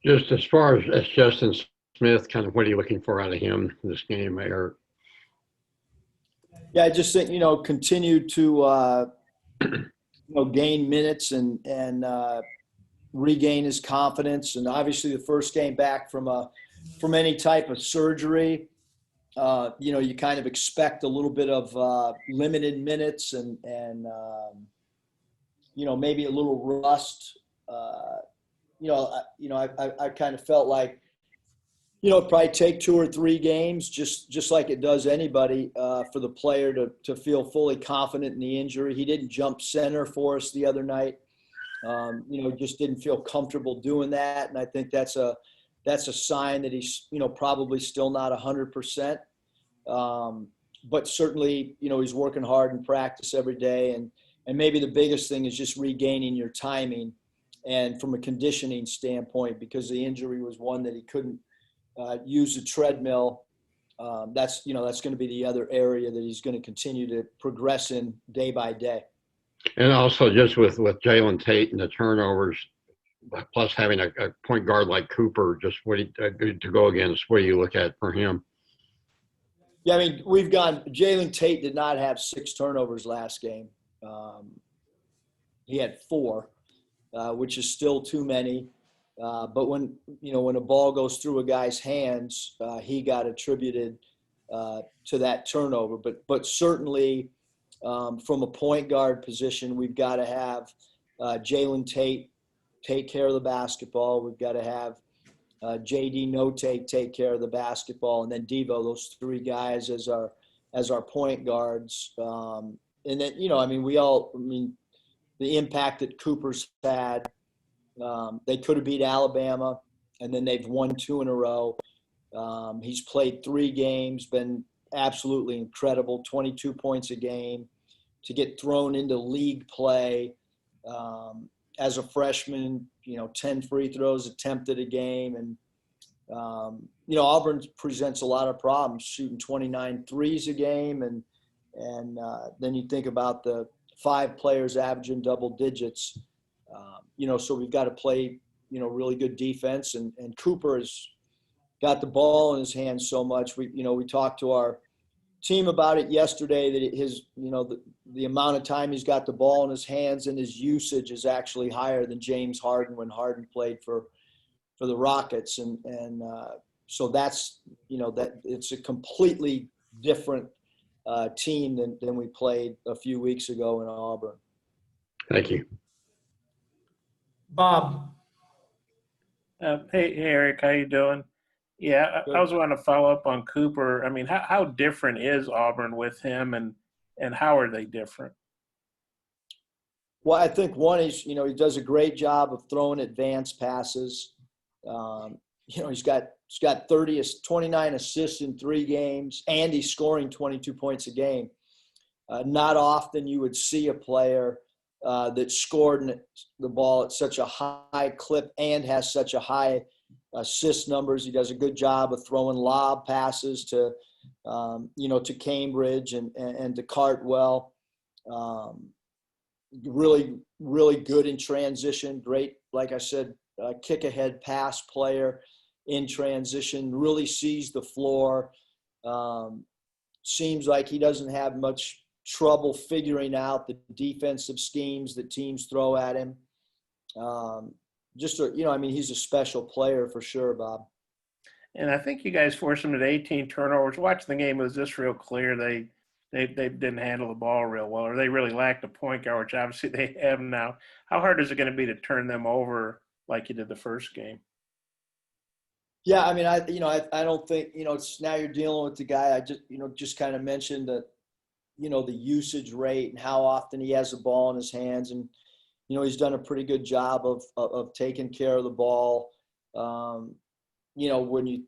Just as far as Justin Smith, kind of what are you looking for out of him this game, Eric? Yeah, I just think continue to gain minutes and regain his confidence. And obviously, the first game back from any type of surgery, you kind of expect a little bit of limited minutes and maybe a little rust. I kind of felt like it'd probably take 2 or 3 games, just like it does anybody, for the player to feel fully confident in the injury. He didn't jump center for us the other night. Just didn't feel comfortable doing that, and I think that's a sign that he's probably still not 100%. But certainly, he's working hard in practice every day, and maybe the biggest thing is just regaining your timing, and from a conditioning standpoint, because the injury was one that he couldn't use the treadmill. That's going to be the other area that he's going to continue to progress in day by day. And also just with Jalen Tate and the turnovers, plus having a point guard like Cooper, just to go against, what do you look at for him? Yeah, I mean, Jalen Tate did not have 6 turnovers last game. He had 4, which is still too many. But when a ball goes through a guy's hands, he got attributed to that turnover. But certainly from a point guard position, we've got to have Jalen Tate take care of the basketball. We've got to have JD Note take care of the basketball, and then Devo, those 3 guys as our point guards. And then the impact that Cooper's had. They could have beat Alabama, and then they've won 2 in a row. He's played 3 games, been absolutely incredible, 22 points a game. To get thrown into league play as a freshman, 10 free throws attempted a game. And, Auburn presents a lot of problems, shooting 29 threes a game. And then you think about the 5 players averaging double digits. So we've got to play, really good defense. And Cooper has got the ball in his hands so much. We talked to our team about it yesterday, that his, the amount of time he's got the ball in his hands and his usage is actually higher than James Harden when Harden played for the Rockets. And so that's, that it's a completely different team than we played a few weeks ago in Auburn. Thank you. Bob. Hey, Eric, how you doing? Yeah, I was wanting to follow up on Cooper. I mean, how different is Auburn with him, and how are they different? Well, I think one is, he does a great job of throwing advanced passes. He's got 29 assists in 3 games, and he's scoring 22 points a game. Not often you would see a player that scored the ball at such a high clip and has such a high assist numbers. He does a good job of throwing lob passes to Cambridge and to Cartwell. Really, really good in transition. Great, like I said, kick ahead pass player in transition. Really sees the floor. Seems like he doesn't have much trouble figuring out the defensive schemes that teams throw at him. He's a special player for sure, Bob. And I think you guys forced him at 18 turnovers. Watching the game, it was just real clear they didn't handle the ball real well, or they really lacked a point guard, which obviously they have now. How hard is it going to be to turn them over like you did the first game? Yeah, I mean, I don't think, it's now you're dealing with the guy I just kind of mentioned that, the usage rate and how often he has the ball in his hands. And, he's done a pretty good job of taking care of the ball. When you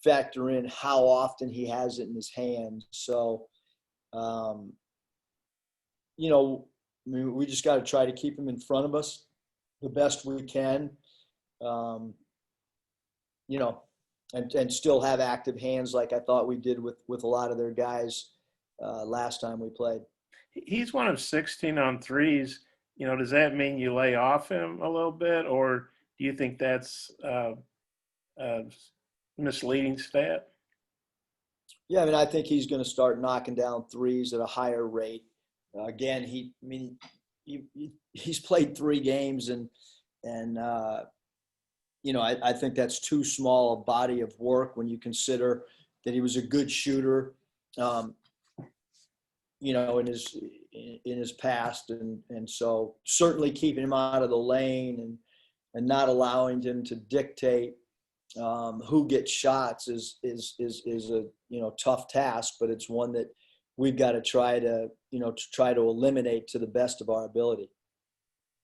factor in how often he has it in his hands. So, we just got to try to keep him in front of us the best we can, and still have active hands like I thought we did with a lot of their guys last time we played. He's one of 16 on threes. Does that mean you lay off him a little bit, or do you think that's misleading stat? Yeah, I mean, I think he's going to start knocking down threes at a higher rate. Again, he's played 3 games, and I think that's too small a body of work when you consider that he was a good shooter, in his past, and so certainly keeping him out of the lane and not allowing him to dictate who gets shots is a tough task, but it's one that we've got to try to eliminate to the best of our ability.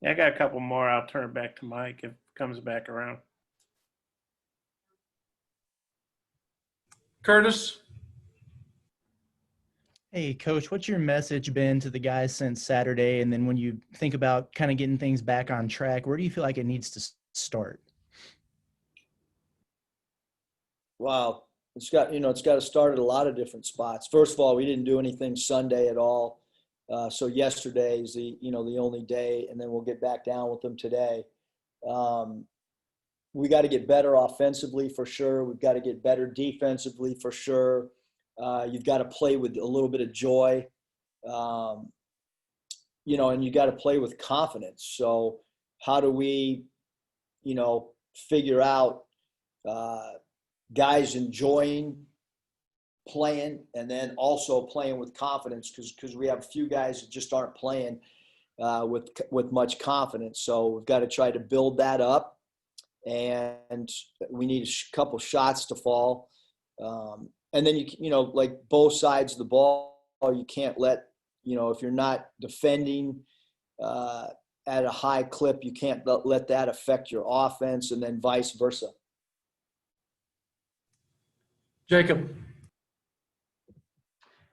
Yeah, I got a couple more. I'll turn it back to Mike if it comes back around. Curtis? Hey, Coach, what's your message been to the guys since Saturday? And then when you think about kind of getting things back on track, where do you feel like it needs to start? Wow. It's got to start at a lot of different spots. First of all, we didn't do anything Sunday at all. So yesterday is the only day, and then we'll get back down with them today. We got to get better offensively for sure. We've got to get better defensively for sure. You've got to play with a little bit of joy, and you got to play with confidence. So how do we, figure out guys enjoying playing and then also playing with confidence, because we have a few guys that just aren't playing with much confidence. So we've got to try to build that up, and we need a couple shots to fall. And then, like both sides of the ball, you can't let, if you're not defending at a high clip, you can't let that affect your offense, and then vice versa. Jacob?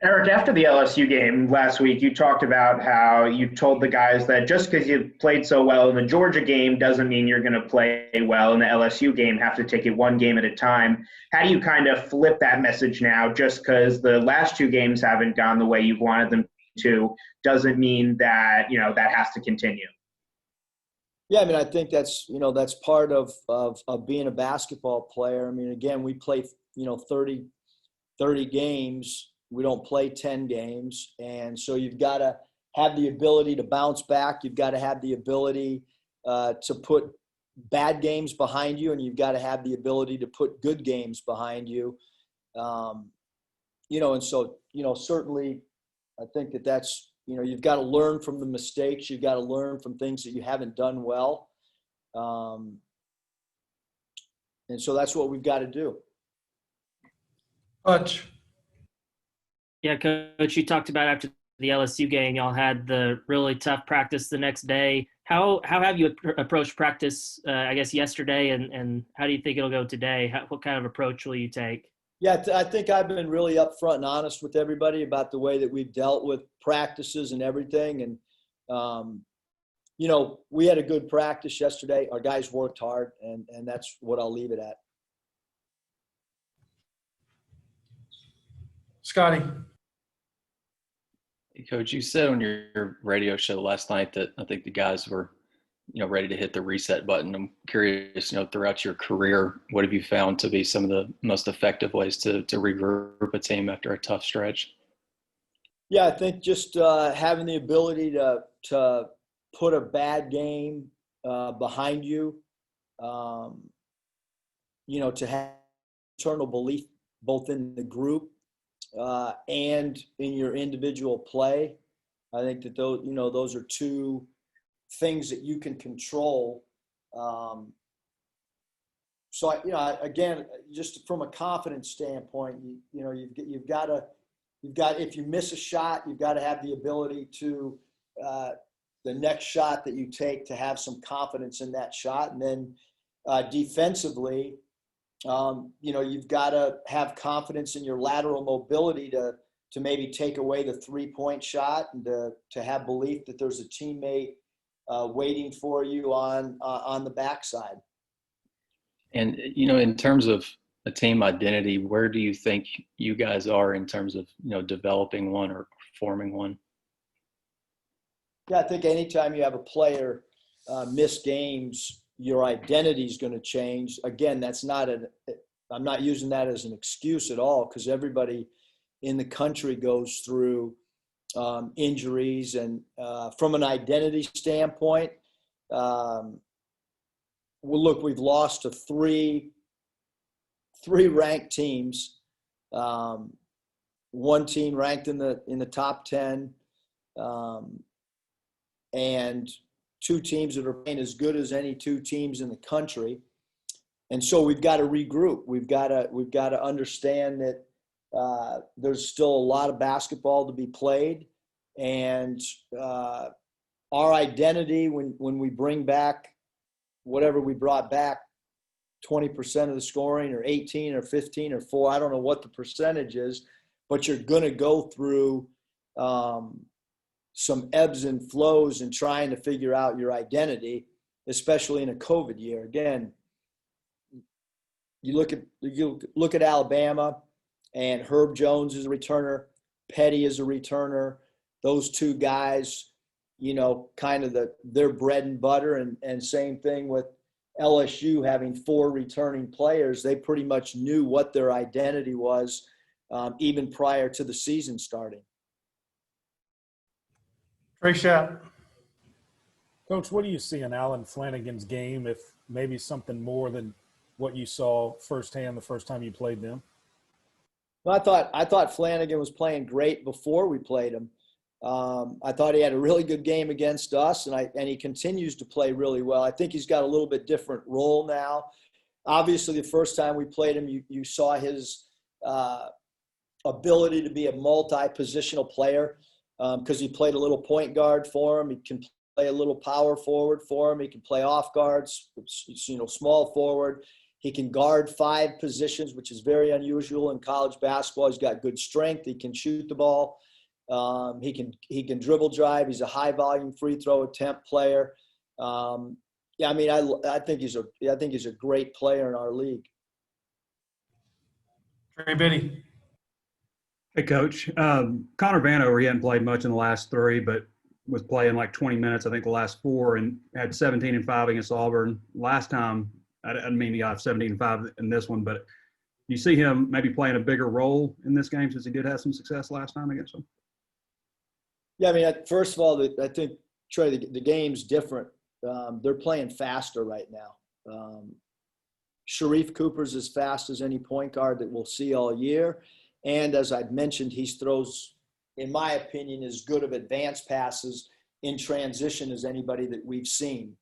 Eric, after the LSU game last week, you talked about how you told the guys that just because you played so well in the Georgia game doesn't mean you're going to play well in the LSU game, have to take it one game at a time. How do you kind of flip that message now? Just because the last 2 games haven't gone the way you wanted them to doesn't mean that, that has to continue. Yeah, I mean, I think that's part of being a basketball player. I mean, again, we play, 30 games. We don't play 10 games. And so you've got to have the ability to bounce back. You've got to have the ability to put bad games behind you, and you've got to have the ability to put good games behind you. And so, certainly I think that's, you've got to learn from the mistakes. You've got to learn from things that you haven't done well. And so that's what we've got to do. Hutch? Yeah, Coach, you talked about after the LSU game, y'all had the really tough practice the next day. How have you approached practice, I guess, yesterday, and how do you think it'll go today? What kind of approach will you take? Yeah, I think I've been really upfront and honest with everybody about the way that we've dealt with practices and everything. And, we had a good practice yesterday. Our guys worked hard, and that's what I'll leave it at. Scotty? Hey, Coach, you said on your radio show last night that I think the guys were, ready to hit the reset button. I'm curious, throughout your career, what have you found to be some of the most effective ways to regroup a team after a tough stretch? Yeah, I think just having the ability to put a bad game behind you, to have internal belief both in the group and in your individual play. I think that those are 2 things that you can control. So again, just from a confidence standpoint, you've got if you miss a shot, you've got to have the ability to the next shot that you take to have some confidence in that shot, and then defensively, you've got to have confidence in your lateral mobility to maybe take away the 3-point shot, and to have belief that there's a teammate waiting for you on the backside. And, in terms of a team identity, where do you think you guys are in terms of, developing one or forming one? Yeah, I think anytime you have a player miss games, your identity is going to change. Again, I'm not using that as an excuse at all, because everybody in the country goes through injuries. And from an identity standpoint, well, look, we've lost to three ranked teams. One team ranked in the top 10, and two teams that are playing as good as any two teams in the country. And so we've got to regroup. We've got to understand that there's still a lot of basketball to be played, and our identity when we bring back whatever we brought back, 20% of the scoring, or 18 or 15 or 4, I don't know what the percentage is, but you're going to go through some ebbs and flows in trying to figure out your identity, especially in a COVID year. Again, you look at Alabama, and Herb Jones is a returner, Petty is a returner. Those two guys, kind of their bread and butter, and same thing with LSU having 4 returning players. They pretty much knew what their identity was even prior to the season starting. Trey Schapp. Coach, what do you see in Alan Flanagan's game, if maybe something more than what you saw firsthand the first time you played them? Well, I thought Flanagan was playing great before we played him. I thought he had a really good game against us, and he continues to play really well. I think he's got a little bit different role now. Obviously, the first time we played him, you saw his ability to be a multi-positional player, because he played a little point guard for him. He can play a little power forward for him. He can play off guards, small forward. He can guard 5 positions, which is very unusual in college basketball. He's got good strength. He can shoot the ball. He can dribble drive. He's a high volume free throw attempt player. I think he's a great player in our league. Trey Biddy. Hey, Coach. Connor Vanover, he hadn't played much in the last 3, but was playing like 20 minutes, I think, the last 4, and had 17 and 5 against Auburn. Last time, I didn't mean he got 17 and 5 in this one, but you see him maybe playing a bigger role in this game since he did have some success last time against them? Yeah, first of all, I think, Trey, the game's different. They're playing faster right now. Sharif Cooper's as fast as any point guard that we'll see all year. And as I've mentioned, he throws, in my opinion, as good of advanced passes in transition as anybody that we've seen.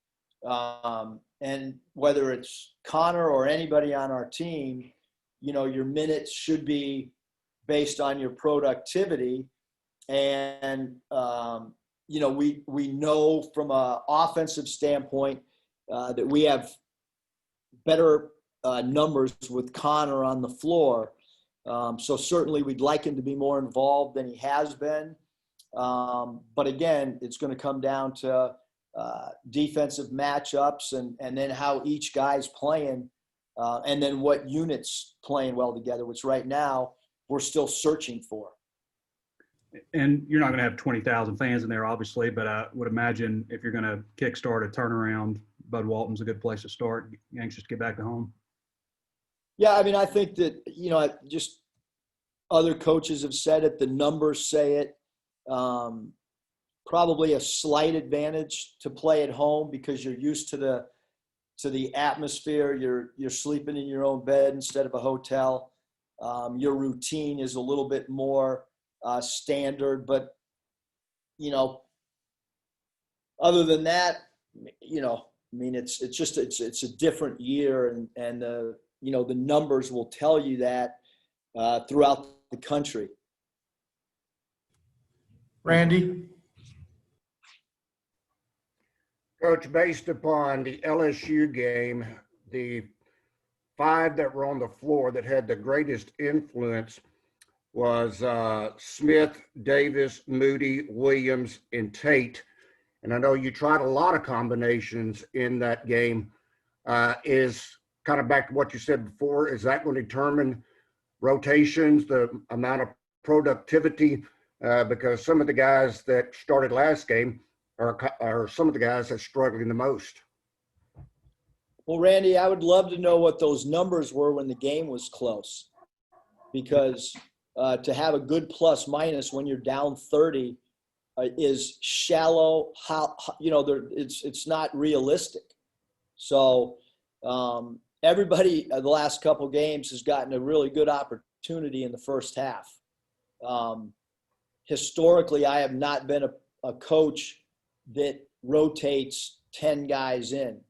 And whether it's Connor or anybody on our team, your minutes should be based on your productivity. And, we know from an offensive standpoint that we have better numbers with Connor on the floor. So certainly we'd like him to be more involved than he has been. But again, it's going to come down to defensive matchups and then how each guy's playing, and then what units playing well together, which right now we're still searching for. And you're not going to have 20,000 fans in there, obviously, but I would imagine if you're going to kickstart a turnaround, Bud Walton's a good place to start. Anxious to get back to home. Yeah, I think that, just other coaches have said it, the numbers say it. Probably a slight advantage to play at home because you're used to the atmosphere. You're sleeping in your own bed instead of a hotel. Your routine is a little bit more standard, but other than that, it's a different year, and the numbers will tell you that throughout the country. Randy. Coach, based upon the LSU game, the 5 that were on the floor that had the greatest influence was Smith, Davis, Moody, Williams, and Tate. And I know you tried a lot of combinations in that game. Is kind of back to what you said before, is that going to determine rotations, the amount of productivity? Because some of the guys that started last game are some of the guys that's struggling the most. Well, Randy, I would love to know what those numbers were when the game was close, because to have a good plus minus when you're down 30 is shallow. It's not realistic. So everybody the last couple games has gotten a really good opportunity in the first half. Historically, I have not been a coach that rotates 10 guys in.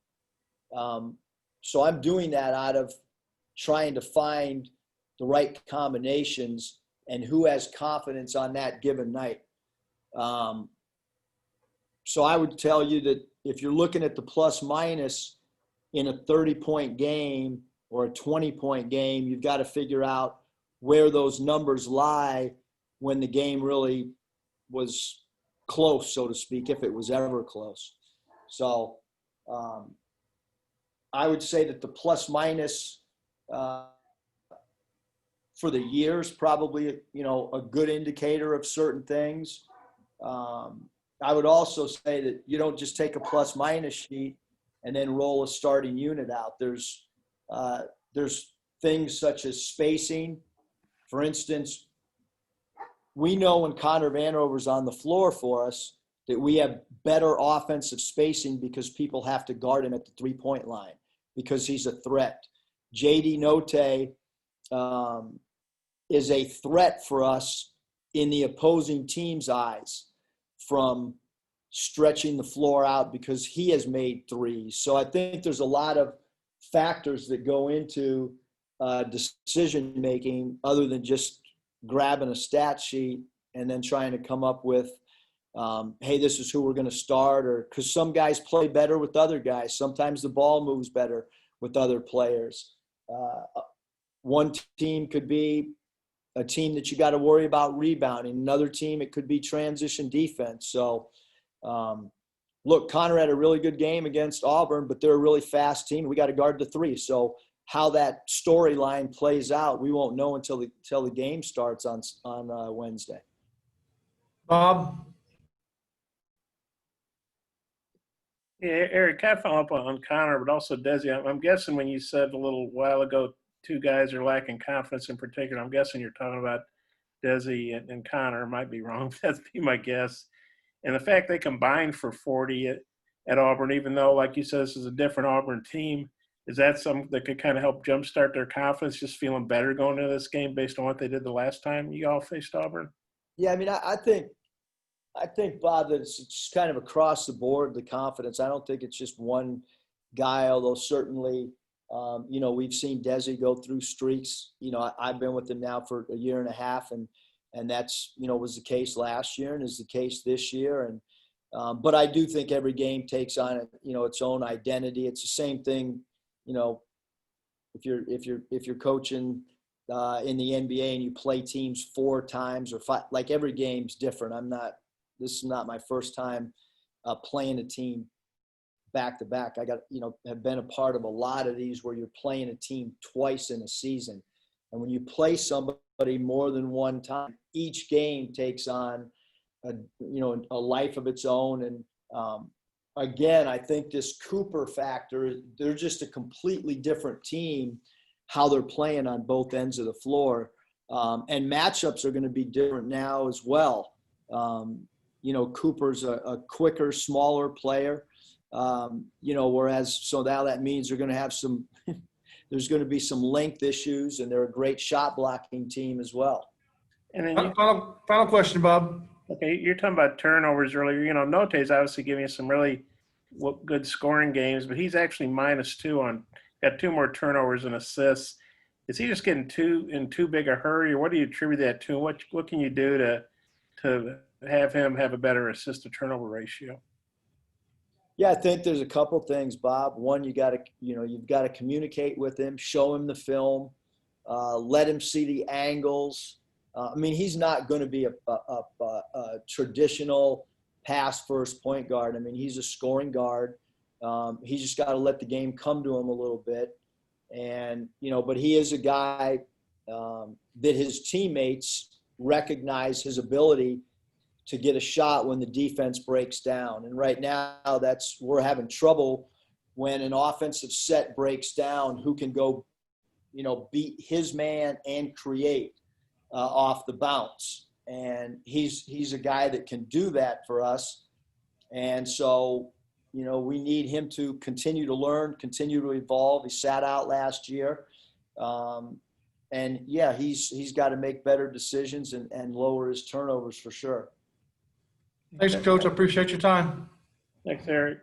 So I'm doing that out of trying to find the right combinations and who has confidence on that given night. So I would tell you that if you're looking at the plus minus in a 30-point game or a 20-point game, you've got to figure out where those numbers lie when the game really was close, so to speak, if it was ever close. So I would say that the plus minus for the year is probably, a good indicator of certain things. I would also say that you don't just take a plus minus sheet and then roll a starting unit out. There's things such as spacing. For instance, we know when Connor Vanover's on the floor for us that we have better offensive spacing because people have to guard him at the 3-point line because he's a threat. JD Note is a threat for us in the opposing team's eyes from stretching the floor out because he has made threes. So I think there's a lot of factors that go into decision making other than just grabbing a stat sheet and then trying to come up with, hey, this is who we're going to start, or because some guys play better with other guys. Sometimes the ball moves better with other players. One team could be a team that you got to worry about rebounding. Another team, it could be transition defense. So, look, Connor had a really good game against Auburn, but they're a really fast team. We got to guard the 3. So how that storyline plays out, we won't know until the game starts on Wednesday. Bob? Yeah, Eric, kind of follow up on Connor, but also Desi. I'm guessing when you said a little while ago, 2 guys are lacking confidence in particular, I'm guessing you're talking about Desi and Connor. Might be wrong. That'd be my guess. And the fact they combined for 40 at Auburn, even though, like you said, this is a different Auburn team, is that something that could kind of help jumpstart their confidence, just feeling better going into this game based on what they did the last time you all faced Auburn? Yeah, I mean, I think, Bob, that it's kind of across the board, the confidence. I don't think it's just one guy, although certainly, we've seen Desi go through streaks. I've been with him now for a year and a half, and that's, was the case last year and is the case this year. And, but I do think every game takes on, its own identity. It's the same thing, if you're coaching in the NBA and you play teams 4 times or 5, like every game's different. This is not my first time playing a team back to back. I have been a part of a lot of these where you're playing a team twice in a season. And when you play somebody more than one time, each game takes on a life of its own. And again, I think this Cooper factor, they're just a completely different team, how they're playing on both ends of the floor. And matchups are going to be different now as well. Cooper's a quicker, smaller player, whereas so now that means they're going to have there's going to be some length issues, and they're a great shot blocking team as well. And then Final question, Bob. Okay, you're talking about turnovers earlier. Note's obviously giving you some really good scoring games, but he's actually -2 got 2 more turnovers and assists. Is he just getting in too big a hurry, or what do you attribute that to? What can you do to have him have a better assist to turnover ratio? Yeah, I think there's a couple things, Bob. One, you've got to communicate with him, show him the film, let him see the angles. He's not going to be a traditional pass first point guard. He's a scoring guard. He's just got to let the game come to him a little bit. And, but he is a guy that his teammates recognize his ability to get a shot when the defense breaks down. And right now we're having trouble when an offensive set breaks down, who can go, beat his man and create off the bounce. And he's a guy that can do that for us. And so, we need him to continue to learn, continue to evolve. He sat out last year. And yeah, he's got to make better decisions and lower his turnovers for sure. Thanks, Coach. I appreciate your time. Thanks, Eric.